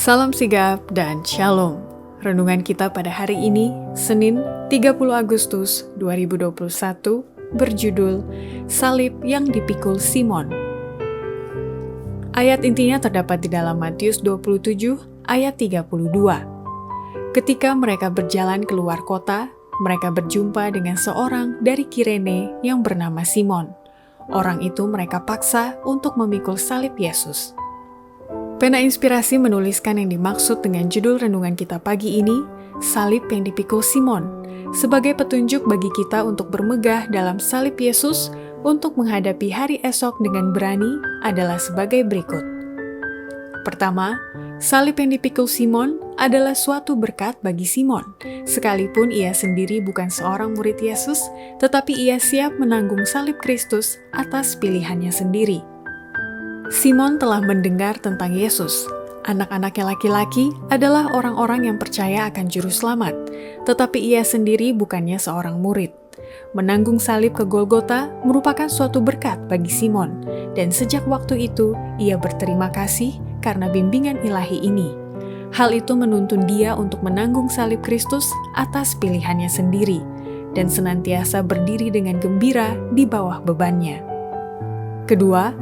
Salam sigap dan shalom. Renungan kita pada hari ini, Senin 30 Agustus 2021, berjudul Salib yang dipikul Simon. Ayat intinya terdapat di dalam Matius 27 ayat 32. Ketika mereka berjalan keluar kota, mereka berjumpa dengan seorang dari Kirene yang bernama Simon. Orang itu mereka paksa untuk memikul salib Yesus. Pena Inspirasi menuliskan yang dimaksud dengan judul renungan kita pagi ini, Salib yang dipikul Simon, sebagai petunjuk bagi kita untuk bermegah dalam salib Yesus untuk menghadapi hari esok dengan berani adalah sebagai berikut. Pertama, salib yang dipikul Simon adalah suatu berkat bagi Simon, sekalipun ia sendiri bukan seorang murid Yesus, tetapi ia siap menanggung salib Kristus atas pilihannya sendiri. Simon telah mendengar tentang Yesus. Anak-anaknya laki-laki adalah orang-orang yang percaya akan juru selamat, tetapi ia sendiri bukannya seorang murid. Menanggung salib ke Golgota merupakan suatu berkat bagi Simon, dan sejak waktu itu ia berterima kasih karena bimbingan ilahi ini. Hal itu menuntun dia untuk menanggung salib Kristus atas pilihannya sendiri, dan senantiasa berdiri dengan gembira di bawah bebannya. Kedua,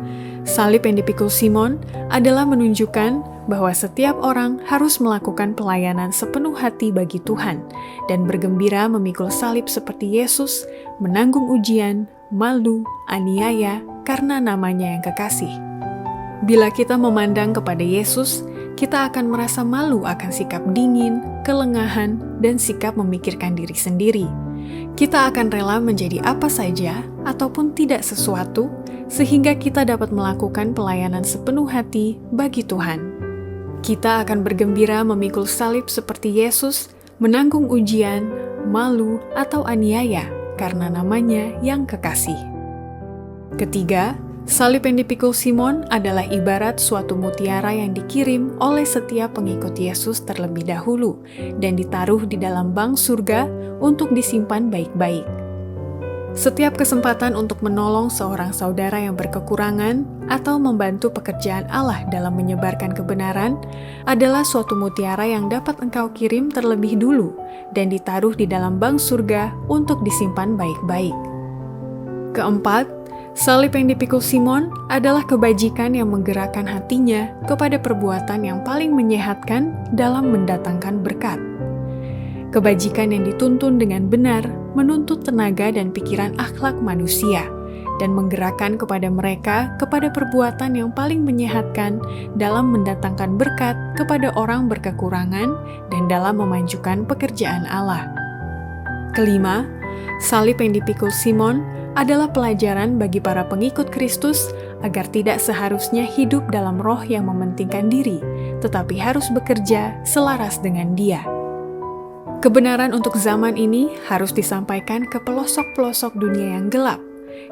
salib yang dipikul Simon adalah menunjukkan bahwa setiap orang harus melakukan pelayanan sepenuh hati bagi Tuhan dan bergembira memikul salib seperti Yesus, menanggung ujian, malu, aniaya karena namanya yang kekasih. Bila kita memandang kepada Yesus, kita akan merasa malu akan sikap dingin, kelengahan, dan sikap memikirkan diri sendiri. Kita akan rela menjadi apa saja ataupun tidak sesuatu sehingga kita dapat melakukan pelayanan sepenuh hati bagi Tuhan. Kita akan bergembira memikul salib seperti Yesus, menanggung ujian, malu, atau aniaya karena namanya yang kekasih. Ketiga, salib yang dipikul Simon adalah ibarat suatu mutiara yang dikirim oleh setiap pengikut Yesus terlebih dahulu dan ditaruh di dalam bank surga untuk disimpan baik-baik. Setiap kesempatan untuk menolong seorang saudara yang berkekurangan atau membantu pekerjaan Allah dalam menyebarkan kebenaran adalah suatu mutiara yang dapat engkau kirim terlebih dulu dan ditaruh di dalam bank surga untuk disimpan baik-baik. Keempat, salib yang dipikul Simon adalah kebajikan yang menggerakkan hatinya kepada perbuatan yang paling menyehatkan dalam mendatangkan berkat. Kebajikan yang dituntun dengan benar menuntut tenaga dan pikiran akhlak manusia dan menggerakkan kepada mereka kepada perbuatan yang paling menyehatkan dalam mendatangkan berkat kepada orang berkekurangan dan dalam memajukan pekerjaan Allah. Kelima, salib yang dipikul Simon adalah pelajaran bagi para pengikut Kristus agar tidak seharusnya hidup dalam roh yang mementingkan diri, tetapi harus bekerja selaras dengan Dia. Kebenaran untuk zaman ini harus disampaikan ke pelosok-pelosok dunia yang gelap,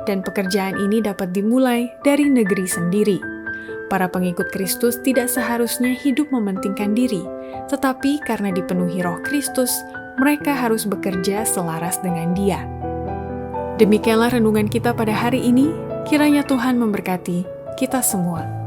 dan pekerjaan ini dapat dimulai dari negeri sendiri. Para pengikut Kristus tidak seharusnya hidup mementingkan diri, tetapi karena dipenuhi Roh Kristus, mereka harus bekerja selaras dengan Dia. Demikianlah renungan kita pada hari ini, kiranya Tuhan memberkati kita semua.